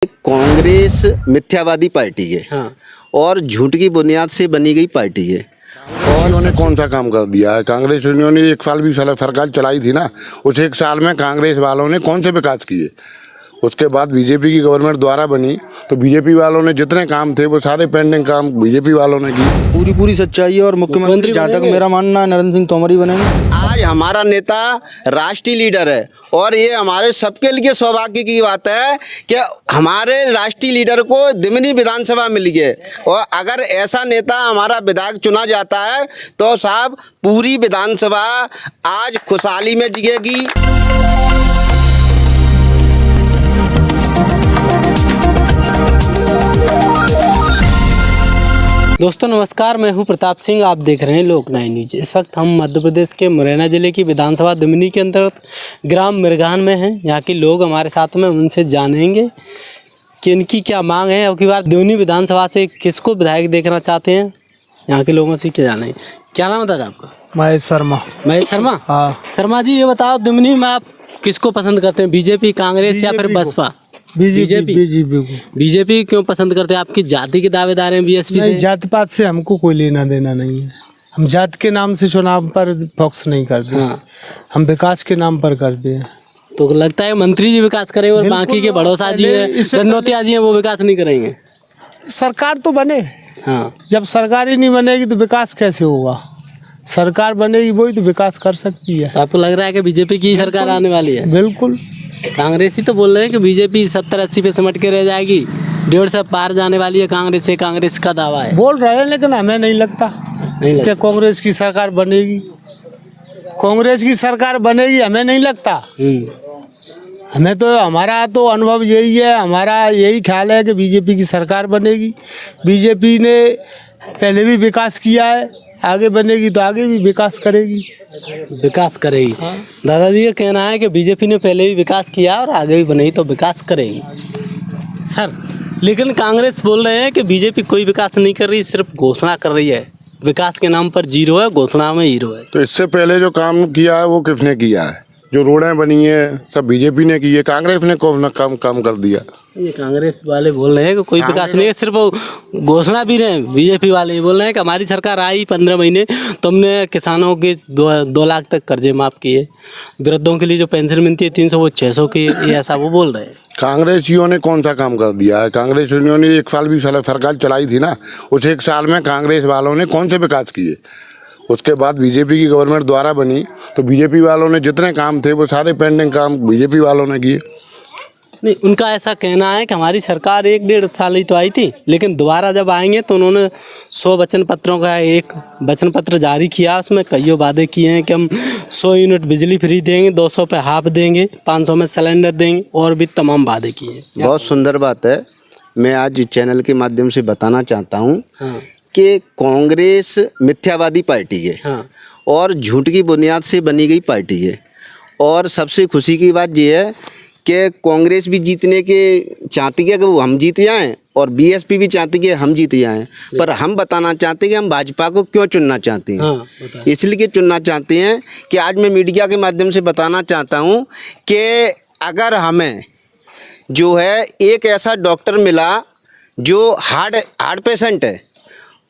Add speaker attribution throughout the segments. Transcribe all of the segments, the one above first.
Speaker 1: Congress मिथ्यावादी party है।
Speaker 2: हाँ।
Speaker 1: और झूठ की बुनियाद से बनी गई पार्टी है।
Speaker 3: और उन्होंने कौन सा काम कर दिया है? कांग्रेस ने 1 साल भी सरकार चलाई थी ना, उस 1 साल में कांग्रेस वालों ने कौन से विकास किए? उसके बाद बीजेपी की गवर्नमेंट द्वारा बनी तो बीजेपी वालों ने जितने काम थे वो सारे पेंडिंग काम बीजेपी वालों ने किए।
Speaker 4: पूरी सच्चाई है और मुख्यमंत्री जहाँ तक मेरा मानना है नरेंद्र सिंह तोमर ही बनेंगे।
Speaker 1: आज हमारा नेता राष्ट्रीय लीडर है और ये हमारे सबके लिए सौभाग्य की बात है कि हमारे राष्ट्रीय लीडर को दिमनी विधानसभा मिली है। और अगर ऐसा नेता हमारा विधायक चुना जाता है तो साहब पूरी विधानसभा आज खुशहाली में जिएगी।
Speaker 2: दोस्तों नमस्कार, मैं हूं प्रताप सिंह। आप देख रहे हैं लोक 9 न्यूज। इस वक्त हम मध्य प्रदेश के मुरैना जिले की विधानसभा दिमनी के अंतर्गत ग्राम मिरगान में हैं। यहाँ के लोग हमारे साथ में, उनसे जानेंगे कि इनकी क्या मांग है। अब की बार दिमनी विधानसभा से किसको विधायक देखना चाहते हैं, यहाँ के लोगों से क्या जानेंगे। क्या नाम बता आपका?
Speaker 4: महेश शर्मा।
Speaker 2: महेश शर्मा।
Speaker 4: हाँ।
Speaker 2: शर्मा जी, ये बताओ दिमनी में आप किसको पसंद करते हैं, बीजेपी, कांग्रेस या फिर बसपा? बीजेपी क्यों पसंद करते हैं? आपकी जाति के दावेदार हैं बीएसपी से?
Speaker 5: जात पात से हमको कोई लेना देना नहीं है। हम जात के नाम से चुनाव पर फोकस नहीं करते।
Speaker 2: हाँ।
Speaker 5: हम विकास के नाम पर करते हैं।
Speaker 2: तो लगता है मंत्री जी विकास करेंगे और बाकी के भड़ोसा जी हैं, रनौतिया जी हैं, वो विकास नहीं करेंगे।
Speaker 5: सरकार तो बने।
Speaker 2: हाँ।
Speaker 5: जब सरकार ही नहीं बनेगी तो विकास कैसे होगा? सरकार बनेगी वही तो विकास कर सकती है।
Speaker 2: तो आपको लग रहा है कि बीजेपी की सरकार आने वाली है?
Speaker 5: बिल्कुल।
Speaker 2: कांग्रेसी तो बोल रहे हैं कि बीजेपी 70-80 पे सिमट के रह जाएगी, 150 पार जाने वाली है कांग्रेस से। कांग्रेस का दावा है,
Speaker 5: बोल रहे हैं, लेकिन हमें नहीं लगता कि कांग्रेस की सरकार बनेगी। कांग्रेस की सरकार बनेगी हमें नहीं लगता। हमें तो हमारा तो अनुभव यही है, हमारा यही ख्याल है कि बीजेपी की सरकार बनेगी। बीजेपी ने पहले भी विकास किया है, आगे बनेगी तो आगे भी विकास करेगी।
Speaker 2: विकास करेगी।
Speaker 5: हाँ।
Speaker 2: दादाजी का कहना है कि बीजेपी ने पहले भी विकास किया और आगे भी बनेगी तो विकास करेगी। सर, लेकिन कांग्रेस बोल रहे हैं कि बीजेपी कोई विकास नहीं कर रही, सिर्फ घोषणा कर रही है। विकास के नाम पर जीरो है, घोषणा में हीरो है।
Speaker 3: तो इससे पहले जो काम किया है वो किसने किया है? जो रोडें बनी है सब बीजेपी ने की है, कांग्रेस ने कौन काम कर दिया?
Speaker 2: ये कांग्रेस वाले बोल रहे हैं कि कोई विकास नहीं है, सिर्फ घोषणा भी रहे हैं। बीजेपी वाले ये बोल रहे हैं कि हमारी सरकार आई 15 महीने तो हमने किसानों के 2 लाख तक कर्जे माफ़ किए, वृद्धों के लिए जो पेंशन मिलती है 300 वो 600 की, ये ऐसा वो बोल रहे हैं।
Speaker 3: कांग्रेसियों ने कौन सा काम कर दिया है? कांग्रेसियों ने 1 साल भी सरकार चलाई थी ना, उस 1 साल में कांग्रेस वालों ने कौन से विकास किए? उसके बाद बीजेपी की गवर्नमेंट द्वारा बनी तो बीजेपी वालों ने जितने काम थे वो सारे पेंडिंग काम बीजेपी वालों ने किए।
Speaker 2: नहीं, उनका ऐसा कहना है कि हमारी सरकार 1-1.5 साल ही तो आई थी, लेकिन दोबारा जब आएंगे तो उन्होंने 100 वचन पत्रों का एक वचन पत्र जारी किया। उसमें कई वादे किए हैं कि हम 100 यूनिट बिजली फ्री देंगे, 200 पे हाफ देंगे, 500 में सिलेंडर देंगे, और भी तमाम वादे किए हैं।
Speaker 1: बहुत सुंदर बात है। मैं आज चैनल के माध्यम से बताना चाहता हूँ कि कांग्रेस मिथ्यावादी पार्टी है।
Speaker 2: हाँ।
Speaker 1: और झूठ की बुनियाद से बनी गई पार्टी है। और सबसे खुशी की बात यह है कि कांग्रेस भी जीतने के चाहती है कि वो हम जीत जाएं और बीएसपी भी चाहती है हम जीत जाएं। पर हम बताना चाहते हैं कि हम भाजपा को क्यों चुनना चाहते हैं।
Speaker 2: हाँ,
Speaker 1: इसलिए चुनना चाहते हैं कि आज मैं मीडिया के माध्यम से बताना चाहता हूँ कि अगर हमें जो है एक ऐसा डॉक्टर मिला जो हार्ट पेशेंट है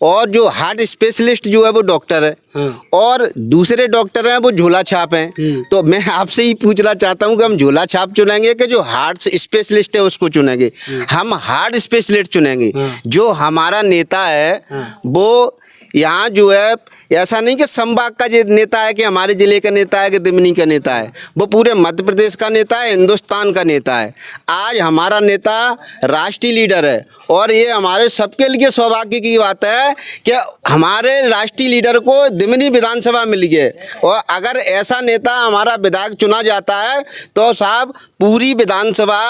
Speaker 1: और जो हार्ट स्पेशलिस्ट जो है वो डॉक्टर है।
Speaker 2: हाँ।
Speaker 1: और दूसरे डॉक्टर हैं वो झोला छाप हैं। तो मैं आपसे ही पूछना चाहता हूँ कि हम झोला छाप चुनेंगे कि जो हार्ट स्पेशलिस्ट है उसको चुनेंगे? हम हार्ट स्पेशलिस्ट चुनेंगे। जो हमारा नेता है वो यहाँ जो है ऐसा नहीं कि संभाग का जो नेता है कि हमारे ज़िले का नेता है कि दिमनी का नेता है, वो पूरे मध्य प्रदेश का नेता है, हिंदुस्तान का नेता है। आज हमारा नेता राष्ट्रीय लीडर है और ये हमारे सबके लिए सौभाग्य की बात है कि हमारे राष्ट्रीय लीडर को दिमनी विधानसभा मिली है। और अगर ऐसा नेता हमारा विधायक चुना जाता है तो साहब पूरी विधानसभा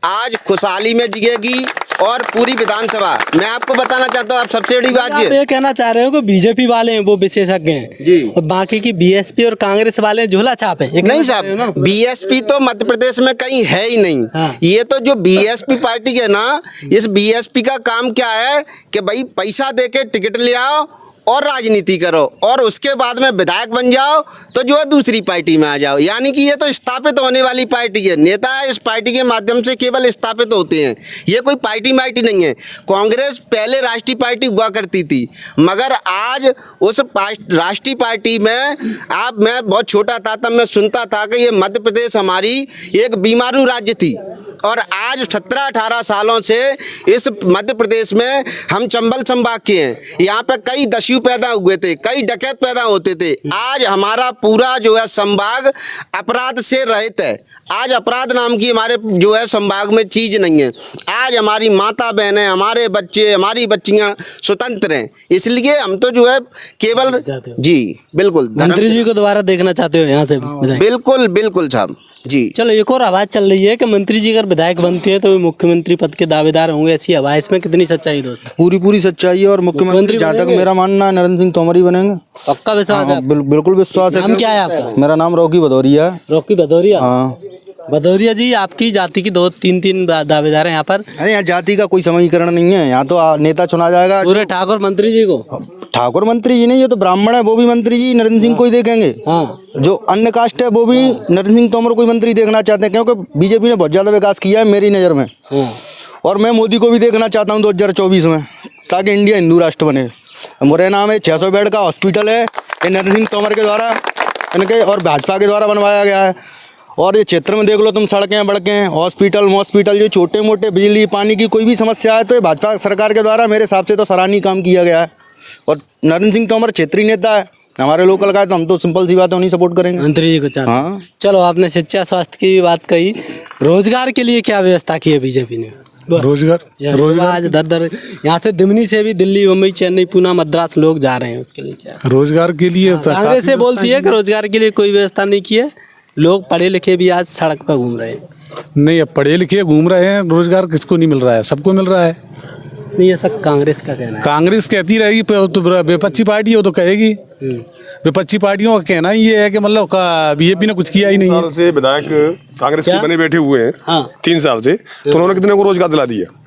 Speaker 1: आज खुशहाली में जिएगी। और पूरी विधानसभा, मैं आपको बताना चाहता हूँ, आप सबसे बड़ी बात
Speaker 2: ये कहना चाह रहे हो कि बीजेपी वाले हैं वो विशेषज्ञ हैं
Speaker 1: जी,
Speaker 2: और बाकी की बीएसपी और कांग्रेस वाले झोला छाप है?
Speaker 1: नहीं साहब, बीएसपी तो मध्य प्रदेश में कहीं है ही नहीं।
Speaker 2: हाँ।
Speaker 1: ये तो जो बीएसपी पार्टी है ना, इस बीएसपी का काम क्या है कि भाई पैसा दे के टिकट ले आओ और राजनीति करो और उसके बाद में विधायक बन जाओ तो जो है दूसरी पार्टी में आ जाओ। यानी कि ये तो स्थापित होने वाली पार्टी है। नेता इस पार्टी के माध्यम से केवल स्थापित होते हैं। ये कोई पार्टी मार्टी नहीं है। कांग्रेस पहले राष्ट्रीय पार्टी हुआ करती थी, मगर आज उस राष्ट्रीय पार्टी में मैं बहुत छोटा था तब मैं सुनता था कि ये मध्य प्रदेश हमारी एक बीमारू राज्य थी, और आज 17-18 सालों से इस मध्य प्रदेश में हम चंबल संभाग के हैं। यहाँ पे कई दस्यु पैदा हुए थे, कई डकैत पैदा होते थे। आज हमारा पूरा जो है संभाग अपराध से रहित है। आज अपराध नाम की हमारे जो है संभाग में चीज़ नहीं है। आज हमारी माता बहनें, हमारे बच्चे, हमारी बच्चियाँ स्वतंत्र हैं। इसलिए हम तो जो है केवल जी बिल्कुल
Speaker 2: मंत्री जी को दोबारा देखना चाहते हो यहाँ से विधायक?
Speaker 1: बिल्कुल बिल्कुल साहब जी।
Speaker 2: चलो, एक और आवाज चल रही है कि मंत्री जी अगर विधायक बनते हैं तो वे मुख्यमंत्री पद के दावेदार होंगे, ऐसी आवाज। इसमें कितनी सच्चाई दोस्त?
Speaker 4: पूरी सच्चाई है और मुख्यमंत्री जहाँ तक मेरा मानना है नरेंद्र सिंह तोमर ही बनेंगे।
Speaker 2: पक्का विश्वास है?
Speaker 4: बिल्कुल विश्वास है।
Speaker 2: नाम क्या है आपका?
Speaker 4: मेरा नाम रॉकी भदौरिया है।
Speaker 2: रॉकी भदौरिया?
Speaker 4: हाँ।
Speaker 2: भदौरिया जी, आपकी जाति की 2-3 दावेदार हैं यहाँ पर।
Speaker 4: अरे यहाँ जाति का कोई समीकरण नहीं है। यहाँ तो नेता चुना जाएगा
Speaker 2: पूरे ठाकुर मंत्री जी को।
Speaker 4: ठाकुर मंत्री जी नहीं, ये तो ब्राह्मण है, वो भी मंत्री जी नरेंद्र सिंह को ही देखेंगे।
Speaker 2: हाँ।
Speaker 4: जो अन्य कास्ट है वो भी नरेंद्र सिंह तोमर को ही मंत्री देखना चाहते हैं, क्योंकि बीजेपी ने बहुत ज्यादा विकास किया है मेरी नज़र में। और मैं मोदी को भी देखना चाहता हूँ 2024 में, ताकि इंडिया हिंदू राष्ट्र बने। मुरैना में 600 बेड का हॉस्पिटल है, ये नरेंद्र सिंह तोमर के द्वारा इनके और भाजपा के द्वारा बनवाया गया है। और ये क्षेत्र में देख लो तुम, सड़कें बड़कें, हॉस्पिटल जो छोटे मोटे बिजली पानी की कोई भी समस्या है तो ये भाजपा सरकार के द्वारा मेरे हिसाब से तो सराहनीय काम किया गया है। और नरेंद्र सिंह तोमर क्षेत्रीय नेता है, हमारे लोकल का है, तो हम तो सिंपल सी बात है उन्हीं सपोर्ट करेंगे।
Speaker 2: मंत्री जी को चाहते हैं।
Speaker 4: हाँ।
Speaker 2: चलो, आपने शिक्षा स्वास्थ्य की बात कही, रोजगार के लिए क्या व्यवस्था की है बीजेपी ने? रोजगार आज दर यहाँ से दिमनी से भी दिल्ली, मुंबई, चेन्नई, पूना, मद्रास लोग जा रहे हैं, उसके लिए क्या?
Speaker 6: रोजगार के लिए
Speaker 2: कांग्रेस से बोलती है कि रोजगार के लिए कोई व्यवस्था नहीं की है। लोग पढ़े लिखे भी आज सड़क पर घूम रहे हैं।
Speaker 6: नहीं, अब पढ़े लिखे घूम रहे हैं, रोजगार किसको नहीं मिल रहा है? सबको मिल रहा है।
Speaker 2: नहीं, ये सब कांग्रेस का कहना है।
Speaker 6: कांग्रेस कहती रहेगी, तो विपक्षी पार्टी है वो तो कहेगी। विपक्षी पार्टियों का कहना ही ये है कि मतलब बीजेपी ने कुछ किया ही नहीं है।
Speaker 7: 3 साल से विधायक कांग्रेस के बने बैठे हुए हैं।
Speaker 2: हाँ।
Speaker 7: 3 साल से तो उन्होंने कितने को रोजगार दिला दिया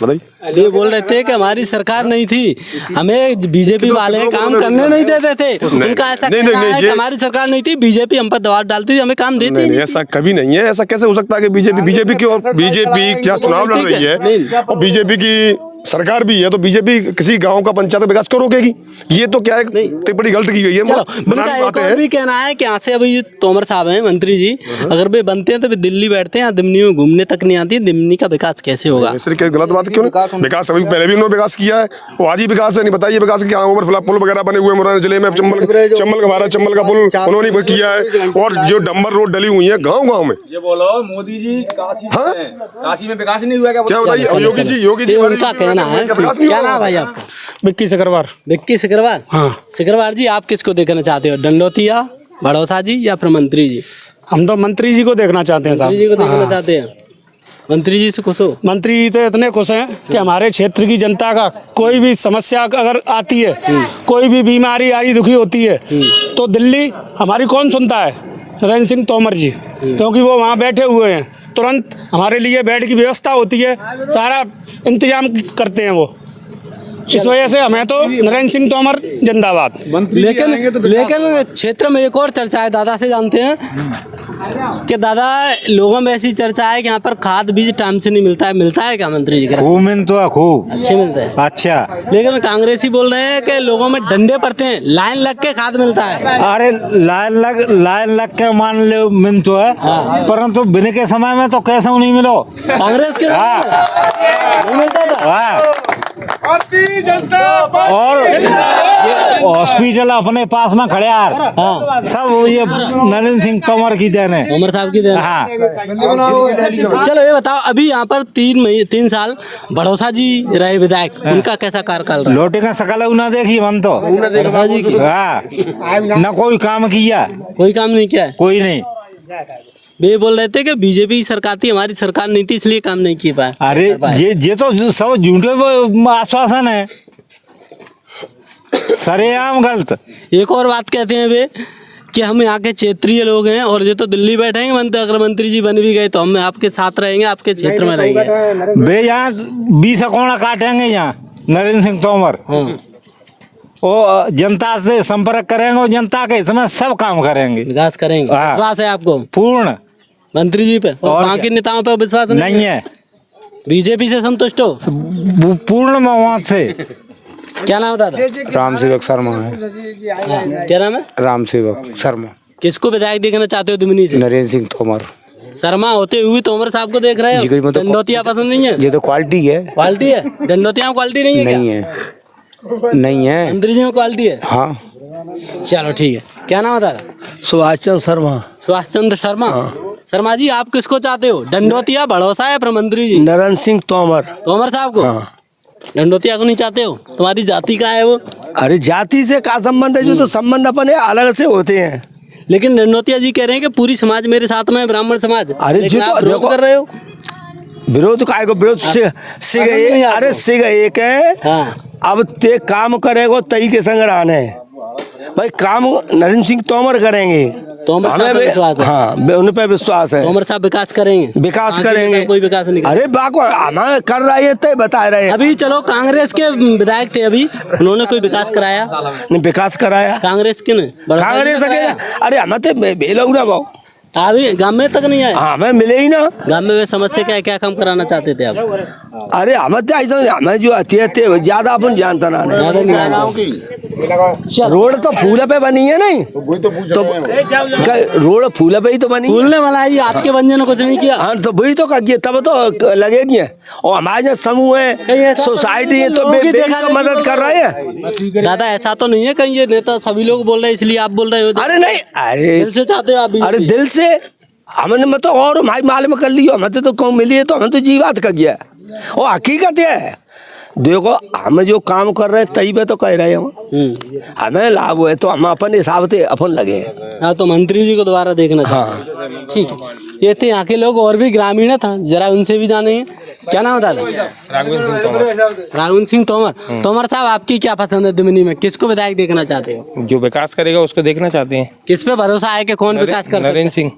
Speaker 7: बताइए?
Speaker 2: ये बोल रहे थे कि हमारी सरकार नहीं थी, हमें बीजेपी वाले काम करने नहीं देते थे। उनका ऐसा कहना है कि हमारी सरकार नहीं थी, बीजेपी हम पर दबाव डालती थी, हमें काम देती
Speaker 7: नहीं, ऐसा कभी नहीं है। ऐसा कैसे हो सकता है कि बीजेपी क्या चुनाव लड़ रही है और बीजेपी की सरकार भी है, तो बीजेपी किसी गांव का पंचायत का विकास क्यों रोकेगी? ये तो क्या है, बड़ी गलत की गई है।
Speaker 2: चलो, उनका एक और भी कहना है कि यहाँ से अभी तोमर साहब हैं मंत्री जी, अगर वे बनते हैं तो वे दिल्ली बैठते हैं, दिमनी में घूमने तक नहीं आती। दिमनी का विकास कैसे होगा?
Speaker 7: गलत बात क्यों? विकास अभी पहले भी उन्होंने विकास किया है, वो आज ही विकास है। नहीं बताइए विकास क्या? ओवर पुल वगैरह बने हुए मुरैना जिले में, चंबल का पुल उन्होंने किया है, और जो डंबर रोड डली हुई है गाँव में।
Speaker 8: ये बोलो मोदी जी काशी में विकास नहीं हुआ क्या
Speaker 7: बताइए? योगी जी
Speaker 2: उनका कहना है। क्या नाम भाई आपका?
Speaker 6: विक्की सिकरवार।
Speaker 2: विक्की सिकरवार? हाँ। सिकरवार जी, आप किसको देखना चाहते हो, डंडोतिया, भड़ौसा जी या फिर मंत्री जी?
Speaker 6: हम तो मंत्री जी को देखना चाहते हैं साहब।
Speaker 2: मंत्री जी को देखना चाहते हैं। मंत्री जी से खुश हो?
Speaker 6: मंत्री जी तो इतने खुश हैं कि हमारे क्षेत्र की जनता का कोई भी समस्या अगर आती है, कोई भी बीमारी आई दुखी होती है, तो दिल्ली हमारी कौन सुनता है? नरेंद्र सिंह तोमर जी, क्योंकि वो वहाँ बैठे हुए हैं, तुरंत हमारे लिए बेड की व्यवस्था होती है, सारा इंतजाम करते हैं वो। इस वजह से हमें तो नरेंद्र सिंह तोमर जिंदाबाद।
Speaker 2: लेकिन क्षेत्र में एक और चर्चा है, दादा से जानते हैं कि दादा, लोगों में ऐसी चर्चा है कि यहाँ पर खाद बीज टाइम से नहीं मिलता है क्या मंत्री जी?
Speaker 5: खूब मिलता है, खूब
Speaker 2: अच्छे मिलते हैं।
Speaker 5: अच्छा,
Speaker 2: लेकिन कांग्रेसी बोल रहे हैं कि लोगों में डंडे पड़ते हैं, लाइन लग के खाद मिलता है।
Speaker 5: अरे लाइन लग के मान लो मिलता है, परंतु बिना के समय में तो कैसे नहीं मिलो?
Speaker 2: कांग्रेस के नहीं मिलता था।
Speaker 5: और हॉस्पिटल अपने पास में खड़े यार, सब ये नरेंद्र सिंह तोमर की देन है,
Speaker 2: तोमर साहब की देन।
Speaker 5: हाँ।
Speaker 2: चलो ये बताओ, अभी यहाँ पर 3 साल भड़ौसा जी रहे विधायक, उनका कैसा कार्यकाल रहा?
Speaker 5: लोटे का सकल ना देखी मन तो
Speaker 2: भड़ौसा जी की।
Speaker 5: हाँ, न कोई काम किया,
Speaker 2: कोई काम नहीं किया,
Speaker 5: कोई नहीं।
Speaker 2: वे बोल रहे थे कि बीजेपी सरकार थी, हमारी सरकार नहीं थी, इसलिए काम नहीं किया पाए।
Speaker 5: अरे ये तो सब झूठे आश्वासन है, सरेआम गलत।
Speaker 2: एक और बात कहते हैं वे कि हम यहाँ के क्षेत्रीय लोग हैं और ये तो दिल्ली बैठेंगे, अगर मंत्री जी बन भी गए तो हम आपके साथ रहेंगे, आपके क्षेत्र में रहेंगे।
Speaker 5: वे यहाँ 20 कोना काटेंगे यहाँ नरेंद्र सिंह तोमर,
Speaker 9: वो जनता से संपर्क करेंगे और जनता के इसमें सब काम करेंगे।
Speaker 2: विकास करेंगे,
Speaker 9: हाँ।
Speaker 2: विश्वास है आपको
Speaker 9: पूर्ण।
Speaker 2: मंत्री जी पे और
Speaker 9: और
Speaker 2: वहाँ के नेताओं पे विश्वास
Speaker 9: नहीं है।
Speaker 2: बीजेपी से संतुष्ट हो?
Speaker 9: पूर्ण बहुमत से।
Speaker 2: क्या नाम है दादा?
Speaker 10: राम सेवक शर्मा है।
Speaker 2: क्या नाम है?
Speaker 10: राम सेवक शर्मा।
Speaker 2: किसको विधायक देखना चाहते हो दुमनी से?
Speaker 10: नरेंद्र सिंह तोमर।
Speaker 2: शर्मा होते हुए तोमर साहब को देख रहे
Speaker 10: जी, कोई
Speaker 2: हो?
Speaker 10: मतलब-
Speaker 2: डंडोतिया पसंद नहीं है?
Speaker 10: ये तो क्वालिटी है।
Speaker 2: क्वालिटी है? डंडोतिया में क्वालिटी नहीं है क्या?
Speaker 10: नहीं है, नहीं है।
Speaker 2: मंत्री जी में क्वालिटी है?
Speaker 10: हाँ।
Speaker 2: चलो ठीक है। क्या नाम है दादा?
Speaker 5: सुभाष चंद्र शर्मा।
Speaker 2: सुभाष चंद्र शर्मा। शर्मा जी आप किसको चाहते हो? डंडोतिया, भड़ोसा या प्रमंत्री जी?
Speaker 5: नरेंद्र सिंह तोमर।
Speaker 2: तोमर साहब को? डंडोतिया को नहीं चाहते हो? तुम्हारी जाति का है वो?
Speaker 5: अरे जाति से क्या संबंध है, जो तो संबंध अपने अलग से होते हैं।
Speaker 2: लेकिन डंडोतिया जी कह रहे हैं कि पूरी समाज मेरे साथ में है, ब्राह्मण समाज।
Speaker 5: अरे
Speaker 2: लेकिन
Speaker 5: जी तो
Speaker 2: आप विरोध
Speaker 5: देखो-
Speaker 2: कर रहे हो।
Speaker 5: विरोध काय को विरोध से
Speaker 2: नहीं आपको।
Speaker 5: अरे सिग एक है।
Speaker 2: हाँ।
Speaker 5: अब ते काम करेगो तई के संग रहने भाई, काम नरेंद्र सिंह तोमर करेंगे।
Speaker 2: तोमर साहब
Speaker 5: हमें
Speaker 2: पे विश्वास है?
Speaker 5: हाँ उन पे विश्वास है।
Speaker 2: तोमर साहब विकास करेंगे?
Speaker 5: विकास
Speaker 2: आगे
Speaker 5: करेंगे।
Speaker 2: कोई विकास नहीं करेंगे।
Speaker 5: अरे बाको हमें कर रहे हैं तय बता रहे हैं।
Speaker 2: अभी चलो कांग्रेस के विधायक थे, अभी उन्होंने कोई विकास कराया?
Speaker 5: ने विकास कराया
Speaker 2: कांग्रेस के ने? भड़ोसा जी
Speaker 5: कांग्रेस
Speaker 2: ने
Speaker 5: के।
Speaker 2: कराया?
Speaker 5: अरे हमें तो बेलो ना भाव,
Speaker 2: अभी गाँव में तक नहीं आए?
Speaker 5: हाँ हमें मिले ही ना।
Speaker 2: गाँव में वे समस्या क्या काम कराना चाहते थे आप?
Speaker 5: अरे हमें तो ऐसा हमें जो आती है ज्यादा अपन जानता ना नहीं।
Speaker 2: ज्यादा नहीं आए।
Speaker 5: रोड तो फूल पे बनी है नहीं तो रोड फूल पे ही तो बनी है।
Speaker 2: भूलने वाला है जी, आपके बंजे ने कुछ नहीं किया।
Speaker 5: हाँ तो वही तो किया तब तो लगेगी। और हमारे यहाँ समूह है, सोसाइटी है, तो
Speaker 2: लोगों की
Speaker 5: बेटी
Speaker 2: देखा
Speaker 5: को
Speaker 2: देखी
Speaker 5: मदद
Speaker 2: को
Speaker 5: कर रहे हैं।
Speaker 2: दादा ऐसा तो नहीं है कहीं ये नेता सभी लोग बोल रहे हैं इसलिए आप बोल रहे हो?
Speaker 5: अरे नहीं, अरे
Speaker 2: दिल से चाहते हो आप?
Speaker 5: अरे दिल से हमने मतलब और भाई मालूम कर लियो, हमें तो कौन मिली है तो हमें तो जी बात कर गया। और हकीकत है, देखो हम जो काम कर रहे हैं तई पे तो कह रहे हैं हम, हमें लाभ है तो हम अपन हिसाब से अपन लगे हैं।
Speaker 2: हाँ तो मंत्री जी को दोबारा देखना चाहते हैं। ठीक है, ये थे यहाँ के लोग और भी ग्रामीण था, जरा उनसे भी जानेंगे। क्या नाम है दादा? राघवेंद्र सिंह तोमर। तोमर साहब आपकी क्या पसंद है दुमनी में? किसको विधायक देखना चाहते हो?
Speaker 11: जो विकास करेगा उसको देखना चाहते हैं।
Speaker 2: किस पे भरोसा है कि कौन विकास कर सकता है?
Speaker 11: नरेंद्र सिंह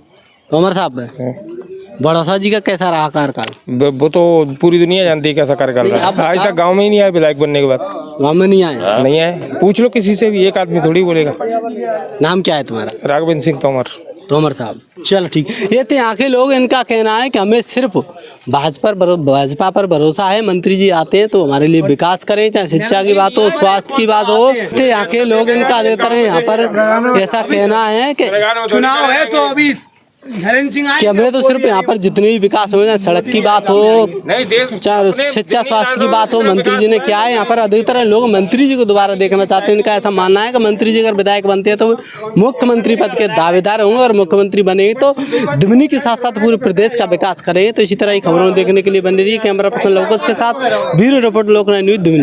Speaker 2: तोमर साहब पे। भड़ोसा जी का कैसा रहा कार्यकाल?
Speaker 11: वो तो पूरी दुनिया जानती है कैसा कार्यकाल रहा है। आज तक गांव में ही नहीं आया विधायक बनने के बाद।
Speaker 2: गाँव में नहीं आए?
Speaker 11: नहीं आए, पूछ लो किसी से भी, एक आदमी थोड़ी बोलेगा।
Speaker 2: नाम क्या है तुम्हारा?
Speaker 11: राघवेंद्र सिंह तोमर।
Speaker 2: तोमर साहब। चलो ठीक, ये थे यहाँ के लोग, इनका कहना है कि हमें सिर्फ भाजपा पर भरोसा है। मंत्री जी आते हैं तो हमारे लिए विकास करें, चाहे शिक्षा की बात हो, स्वास्थ्य की बात हो। तो यहाँ के लोग इनका देते रहे, यहाँ पर ऐसा कहना है कि
Speaker 5: चुनाव है तो अभी नरेंद्र सिंह
Speaker 2: कि हमें तो सिर्फ यहाँ पर जितने भी विकास हो, चाहे सड़क की बात हो, चाहे शिक्षा स्वास्थ्य की बात हो, मंत्री जी ने क्या है यहाँ पर अधिकतर लोग मंत्री जी को दोबारा देखना चाहते हैं। इनका ऐसा मानना है कि मंत्री जी अगर विधायक बनते हैं तो मुख्यमंत्री पद के दावेदार होंगे और मुख्यमंत्री बनेंगे तो दुमनी के साथ साथ पूरे प्रदेश का विकास करेंगे। तो इसी तरह की खबरों देखने के लिए बने रही कैमरा पर्सन लोकस के साथ ब्यूरो रिपोर्ट लोकनायक न्यूज़ दुमनी।